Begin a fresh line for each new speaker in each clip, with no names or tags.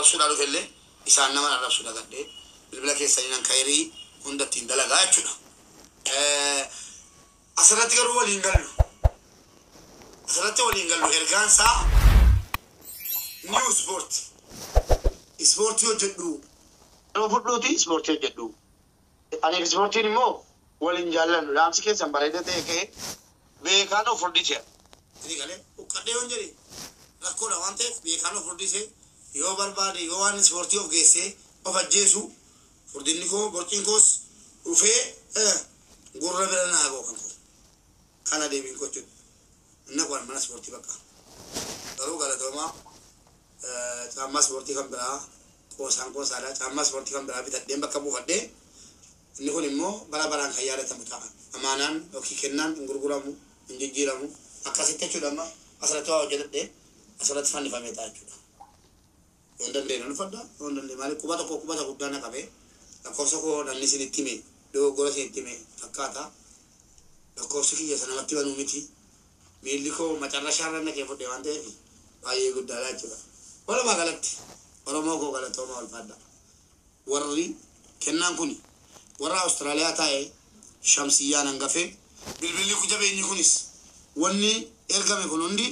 arrabsuudha dhufe illee isaan nama arrabsuudha gadhee bilbila keessanii nan kayrii hundattiin dalagaa jechuudha. Asirratti garuu waliin gallu. Asirratti waliin gallu ergaan isaa new sport. Ispoortii hojjedhu. Yeroo fudhuuti ispoortii hojjedhu. Ani ispoortiin immoo waliin jaallannu. Dhaamsi keessan bareeda ta'e ka'e beekaan of furdisee. Inni galee uqqadhee yoon jedhe rakkoodha waan ta'eef beekaan of furdisee yoo barbaade yoo waan ispoortii of geessee of ajjeesu furdinni koo borciin koos dhufee gurra bira naagoo kan koo. Kana deebiin gochuudha. Inni kun mana ispoortii bakka. Garuu galatoomaa caammaa ispoortii kan biraa qoosaan qoosaadha. Caammaa ispoortii kan biraa bitadheen bakka buufadhee inni kun immoo bara baraan kan yaadatamu ta'a. Amaanaan yookiin kennaan hin gurguramu hin jijjiiramu akkasitti jechuudha. Amma asirratti waa hojjetadhee asirratti fannifamee ta'a jechuudha. Yoon dandeenye nu fadda yoon dandeenye maaliif quba tokko quba tokko guddaa na qabee lakkoofsa koo namni isinitti hime dogoggora isinitti hime akkaataa lakkoofsi kiyya sanamatti banuu miti miilli koo macarrashaarra naqee fudhee waan ta'eef baay'ee guddaadha jechuudha. Walumaa galatti Oromoo koo galatooma walfadda. Warri kennaan kuni warra Awustiraaliyaa taa'ee shamsiyyaan hangafee bilbilli ku jabeenyi kunis wanni ergame kun hundi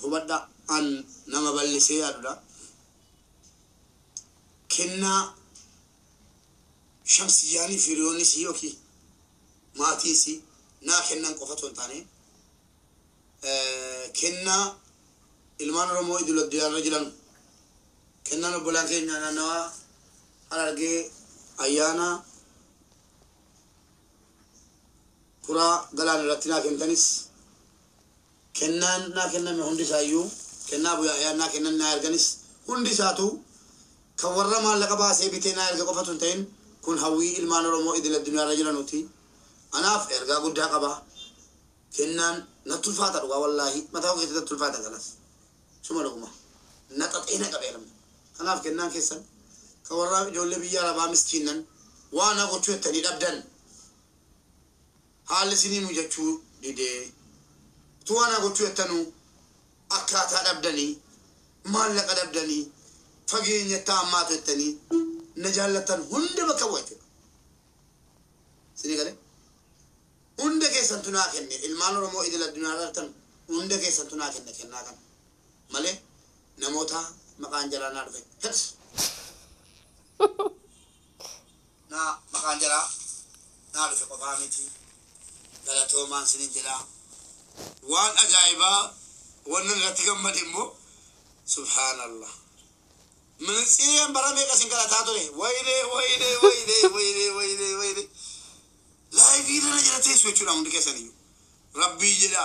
hubadha an nama ballisee yaadudha. Kennaa shamsiyyaanii firiyoonnis yookiin maatiis naa kennan qofa osoo hin taane kennaa ilmaan Oromoo idil addunyaarra jiran kennaan obbolaan keenya naannawaa Harargee ayyaana kuraa galaan irratti naa kennitanis kennaan naa kenname hundi isaayyuu kennaa buyyaa naa kennan naa erganis hundi isaatu kan warra maallaqa baasee bitee naa erga qofa osoo hin ta'in kun hawwii ilmaan Oromoo idil addunyaarra jiranuuti. Anaaf ergaa guddaa qaba. Kennaan natti ulfaata dhugaa wallaahi mataa koo keessatti ulfaata galas. Suma dhuguma. Naxaxee na qabeeram. Kanaaf kennaan keessan kan warra ijoollee biyya arabaa miskiinan waan gochuu jettanii dhabdan. Haalli isinii mujachuu didee. Tu waan gochuu jettanuu akkaataa dhabdanii maallaqa dhabdanii fageenya taa'ammaatu jettanii na jaallatan hunda bakka bu'a jechuudha. Isinii galee? Hunda keessantu naa kenne ilmaan Oromoo idil addunyaarra jirtan hunda keessantu naa kenne kennaa kana malee namoota maqaan jalaa naa dhufe hedus naa maqaan jalaa naa dhufe qofaa miti galatoomaan sinin jedhaa waan ajaa'ibaa wanni irratti gammade immoo subhaanallah ministeeriyaan bara meeqa sin galataa ture wayidee لايفي لنا جلتي سويتشونا من كيسانيو ربي جدا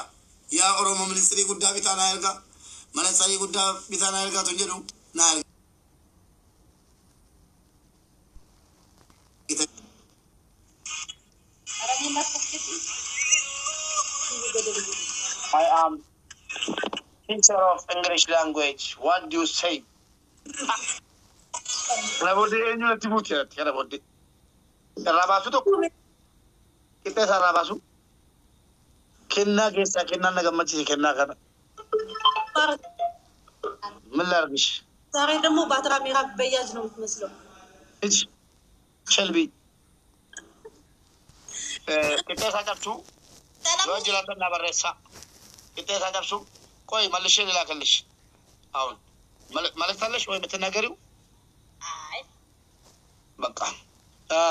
يا أورومو منستري قد بيتانا يلقى منستري قد بيتانا يلقى تنجدو نال I am teacher of English language. What do you say? Rabodi enyo tibuti ya rabodi. Rabasu to kita sarah basu, kena kesa kena naga macam kena kana. Melargish.
Sorry, demo batra mira beyaz no meslo.
It's Shelby. Kita saja tu. Dua jelatan nabaresa. Kita saja tu. Koi Malaysia ni lah kalish. Aun. Malaysia kalish, koi betul negara.
Ay.
Bangka.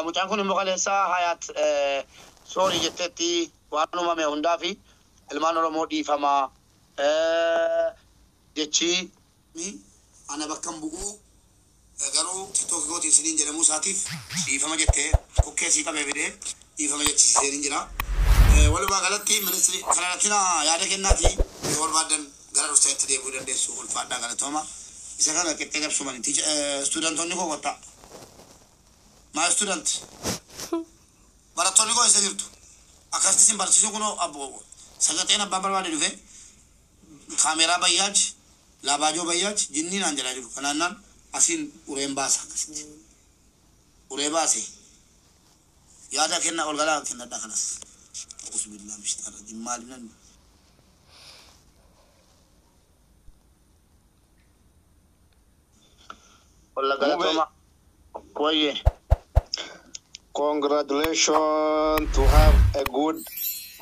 Mucaan kun immoo kaleessaa hayaat soorii jetteetti waan uumame hundaa fi ilmaan Oromoo dhiifamaa jechii ana bakka bu'uu garuu tiktookii gootiin isiniin jedhamuu isaatiif dhiifama jettee kokkeessii qabee fidee dhiifama jechisiisee ni jira. Walumaa galatti ministeerri kanarratti yaada kennaati yoo barbaadan gara dhufteetti deebi'uu dandeessu ulfaadhaa galatooma. Isa kana qixxee qabsumani stuudantoonni koo qottaa. My student, barattoonni koo isa jirtu akkasitti isin barsiisuu kunoo abbo sagateen abbaa barbaade dhufe kaameeraa bayyaaj laabaajoo bayyaaj jinnii naan jedhaa jiru kanaannaan asiin ureen baasa akkasitti uree baase yaada kenna ol galaa kennadhaa kanas usbillaa mishtaara jimmaali nan ولا قالتهم كويس.
Congratulations to have a good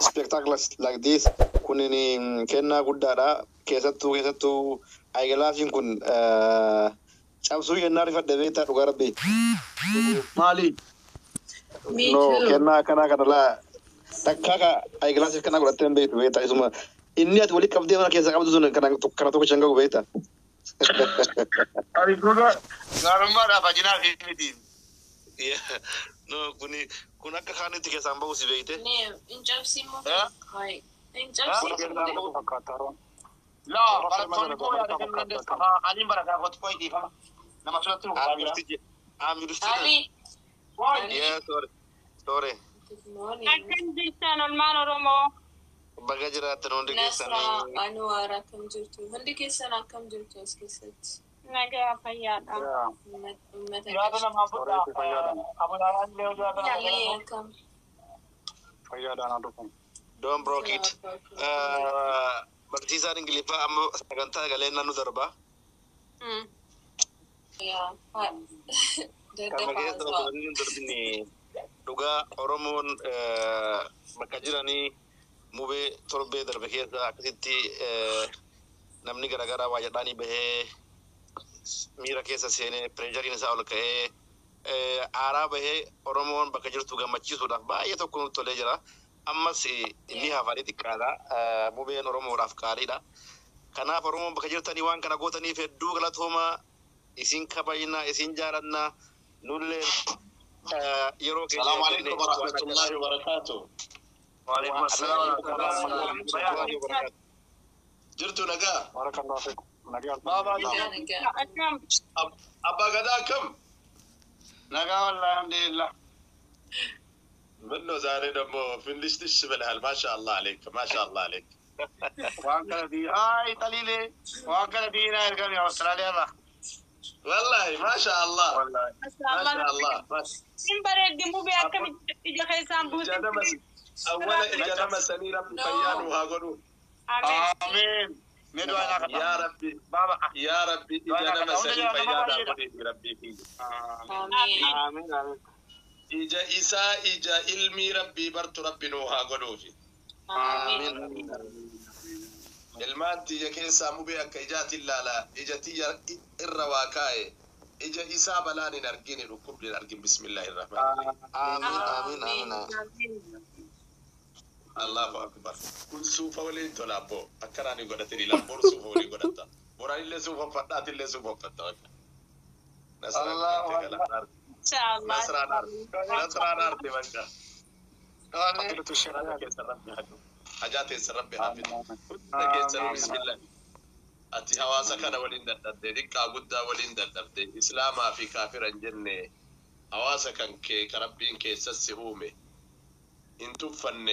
spectacle like this. Kunini kenna guddada keessattuu aygalaafin kun cabsuu yenna rifadde beektaa dhugaa rabbi.
مالي
No kana la takka aygalaafin kana godhattee beektu beektaa isuma inni ati wali qabdee mana keessa qabdu sun kana tokko shangagu beektaa.
أبي كوكا قالوا ما رافع جناح في
No, kun akka kaanitti keessaan bahu si beekte.
لا قالت كويا لكن من أنا بركة أخذ كويس فما لما شلت له
Yeah, sorry.
Akan jirtan olmaan Oromoo.
Baga jiraatan hundi keessan.
Anwar akkam jirtu? Hundi keessan akkam jirtu as keessatti?
Nagaa fayyaadha.
يا أنا ما بدأ أبو داران ليه
Yaalii akkam?
Don't broke it. Barsiisaan Ingiliffaa amma sagantaa galee naannoo darba.
Yaa.
Kan keessa osoo hin darbine dhugaa Oromoon bakka jiranii mubee torbee darbe keessa akkasitti namni garaagaraa waa jedhaanii bahee miira keessa seenee pireejariin isaa ol ka'ee aaraa bahee Oromoon bakka jirtu gammachiisuudhaaf baay'ee tokko nutti tolee jira. Ammas inni hafanii xiqqaadha. Mubeen Oromoodhaaf qaaliidha. Kanaaf Oromoon bakka jirtanii waan kana gootaniif hedduu galatoomaa isin kabajnaa isin jaalannaa nullee yeroo keessa.
السلام عليكم ورحمة الله وبركاته. وعليكم السلام ورحمة الله وبركاته. جرتوا نجا.
بارك الله فيكم.
بابا
Akkam.
أبا غدا كم؟ نجا والله الحمد لله.
منه زاري دمو فينيش تشبه هال ما شاء الله عليك ما شاء الله عليك.
وانكر دي هاي تليلي وانكر دي نايل يا أستراليا الله.
والله ما شاء الله
والله ما شاء الله بس.
Sin bareeddi mubee akkamitti ija keessaan buute.
أولا إجانا مسني ربي فيان وهاقولوا
آمين. ندعو لك
يا ربي
بابا.
يا ربي إجانا مسني فيان وهاقولوا ربي فيه.
Amiin.
آمين آمين.
إجا إساء إجا إلمي ربي برت ربي وهاقولوا فيه.
Amiin.
ilmaan tiyya keessaa mubee akka ijaati ilaala ija tiyya irra waa kaa'e ija isaa balaan hin argine dhukkubni hin argin bismillaahi rahmaan Allahu akbar kun suufa waliin tola abbo akkanaan hin godhatin lamboon suufa waliin godhata boraan illee suufa fadhaati illee suufa fatta nasraan arte bakka
آمين.
حاجات يسرب بها في كيسر بسم الله أتي هواسا كان ولين دردد ديكا قدا ولين دردد إسلاما في كافر جنة هواسا كان كي كربين كيسس هومي انتو فن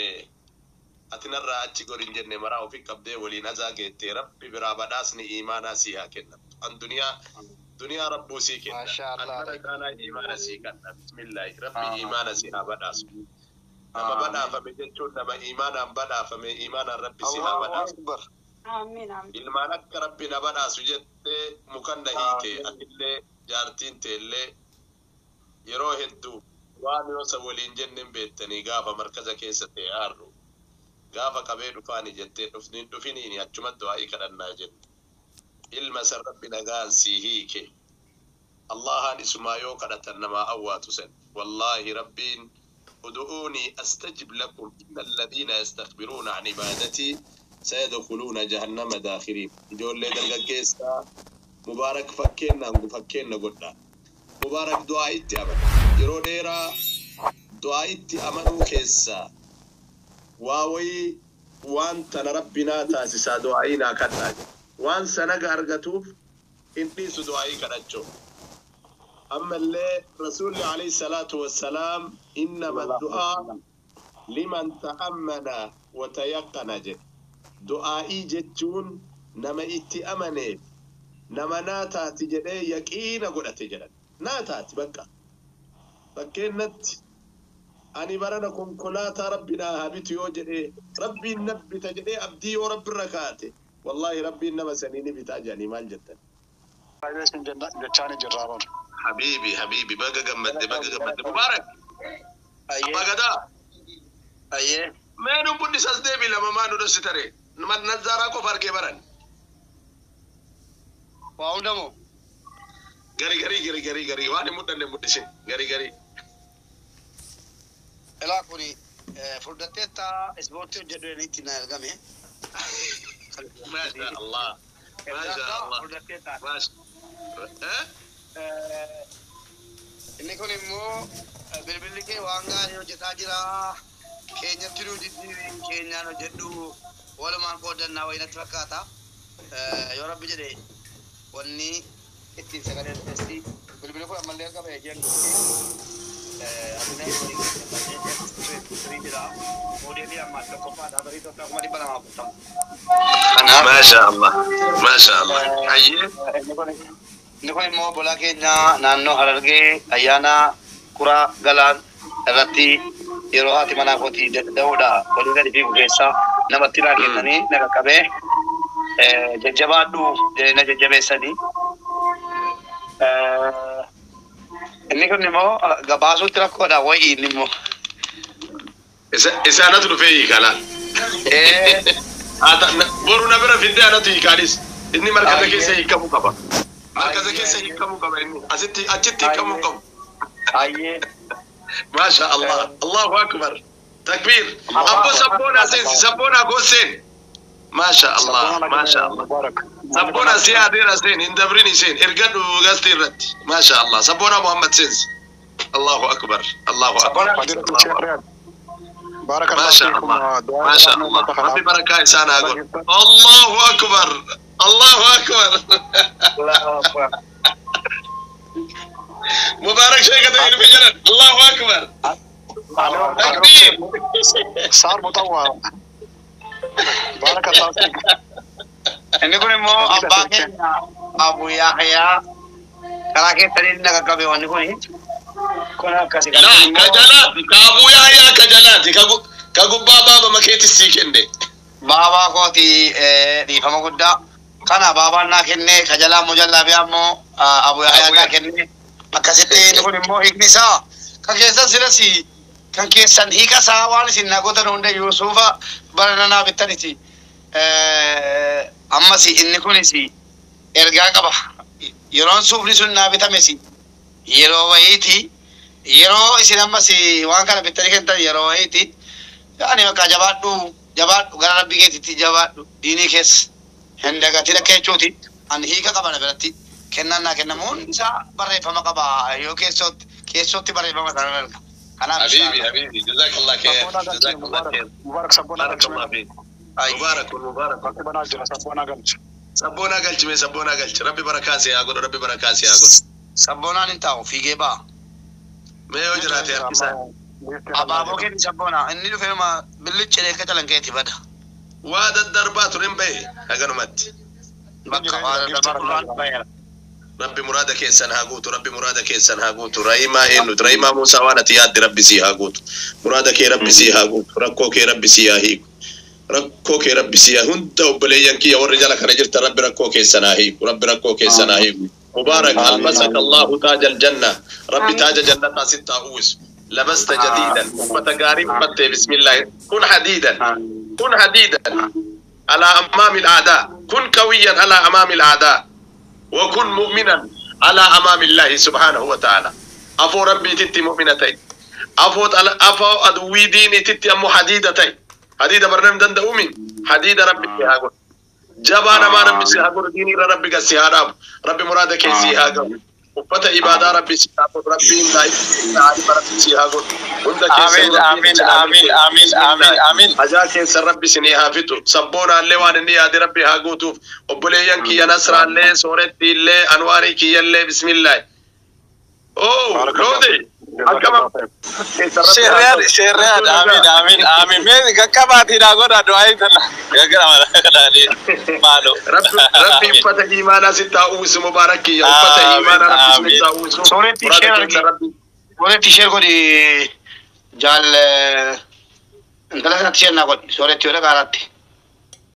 أتنرى أتي قرين جنة مراو في كبدي ولين أزاقيت ربي برابداسني إيمانا سيها كنا دنيا ربو سي كنا
ما شاء الله
أنت كان إيمانا سي كنا بسم الله ربي إيمانا سيها بداس nama badhaafame jechuun nama iimaanaan badhaafame iimaanaan rabbi si haa badhaasu.
Amiin.
Ilmaan akka rabbi na badhaasu jettee mukanna hiike atillee jaartiin teellee yeroo hedduu waan yoosa waliin jenneen beettanii gaafa markaza keessa ta'e aarru gaafa qabee dhufaani jettee dhufiniini achumatti waa'ee kadhannaa jette. Ilma san rabbi nagaan si hiike. Allahaan isumaa yoo kadhatan namaa awwaatu sen. Wallaahi rabbiin ادعوني استجب لكم ان الذين يستكبرون عن عبادتي سيدخلون جهنم داخرين جول لي درجيسا مبارك فكينا قلنا مبارك دعائتي ابدا يرو ديرا دعائتي امنو كيسا واوي وانت ربنا تاسسا دعائنا كتاج وان سنق ارغتوف انتي دعائي كدچو أما اللي رسول عليه الصلاة والسلام إنما الدعاء لمن تأمن وتيقن جد دعائي جتون نما اتأمني نما ناتات جدي يقين قلت جد ناتات بكا فكينت أني برنكم كلاتا ربنا هبت يوجد ربي النبي تجدي أبدي ورب الركاتي والله ربي إنما سنيني بتاجاني مال جدا حبيبي بقى جمد مبارك بقدا
أيه
ما نبون نساس دبي لما ما ندرس ترى نما نزارا كفار كبران
وعندمو
غري واني مدن مدشين غري
إلا كوني فردتتا إسبوتيو جدولي تنا الجامع
ما شاء الله
فردتتا
ما شاء
إني كوني مو بالبلكي وانغا يو جتاجرا كينيا تلو جدي كينيا نو جدو ولا ما نقول لنا وين تفكاتا يا رب جدي وني اتين سكان الفستي بالبلكي عمل لك بيجين
ما شاء الله حي
نكون مو بولا كينيا نانو هررجي أيانا كورا غلان راتي يروحاتي منا كوتي دودا ولودا دي بيجيسا نمتيرا كينني نكابه ججبادو نججبه سدي نكون نمو غباسو تراكو دا وي نمو
إذا أنا تلفي كلا بورنا برا في الدنيا تيجي كاريس إني مركز كيسة يكمل كبا مركز كيسة يكمل كبا إني أجتي يكمل كبا
أيه
ما شاء الله أكبر تكبير أبو سبونا غوسين ما شاء الله سبونا سيادة سين إندبريني سين إرجعوا غاستيرت ما شاء الله سبونا محمد سينس الله أكبر
بارك الله فيكم
ما شاء الله ربي بركة إنسان أقول الله أكبر مبارك شيء كده في جنة الله أكبر
صار مطوع بارك الله فيك
إني كوني مو أباكين أبو يحيى كلاكي ترينا كابي واني كوني كنا كاسي
لا كجلات كابو يحيى كجلات كابو بابا ما كيت السيكندي
بابا كوتي دي فما قدا كنا بابا ناكني كجلا مجلا بيامو أبو يحيى ناكني أكاسيتي نقول مو إكنيسا كجلسا سلسي كان كيسان هيكا ساوان سيناغوتا نوندا يوسوفا برنانا بتانيتي أما سي إني كوني سي إرجع كبا يرون سوفلي سننا بتامسي يرو ويتي يرو إسي أما سي وان كان بتاني كنتا يرو ويتي يعني ما كجبادو جبادو غير ربي كتي جبادو ديني كيس هندكا تلا كيشوتي أن هيكا كبا نبرتي كنا مون سا بري فما كبا يو كيسوتي بري فما سانرك
حبيبي جزاك الله خير
مبارك سبونا
الله فيك مبارك سبونا قلت ربي بركاسي أقول ربي بركاسي أقول
سبونا ننتاو في جيبا
ما يوجد يا كيسان
أبابو كني سبونا إني لو فيلم بلش لك تلان كيتي بدا
وهذا الدربات رمبي أجنمت
بقى هذا الدربات
ربي مرادك إنسان هاقوت ربي مرادك إنسان هاقوت رأيما موسى وانا تياد ربي سي هاقوت مرادك ربي سي هاقوت ركوك ربي سي هاهيك ركوك ربي سي هنت وبليان كي ورجالك رجلت ربي ركوك إنسان هاهيك ربي ركوك إنسان هاهيك مبارك ألبسك الله تاج الجنة ربي تاج جنة ستة أوس لبست جديدا فتقارب مت بسم الله كن حديدا على أمام الأعداء كن قويا على أمام الأعداء وكن مؤمنا على أمام الله سبحانه وتعالى أفو ربي تتي مؤمنتين أفو أدوي ديني تتي أمو حديدتين حديدة برنامج دند أمين حديدة ربي هاقول جبانا ما ربي سيهاقول ديني ربي قسيهاراب ربي مرادك يسيهاقول وفتا إبادة ربي سيهاقول ربي إنتاي ربي سيهاقول آمين أجاك إنسان ربي سنيها فتو سبونا اللي وان إني هذه ربي هاقوتو وبليان كي ينسر اللي سورتي اللي أنواري كي اللي بسم الله أوه لودي
شريان آمين مين كباتي نقول أدوائي تلا
ربي فتح إيمانا ستة أوس مباركي فتح إيمانا ستة أوس
سورة تيشير كودي جال انتلا تيشير نقول سورة تيولا كاراتي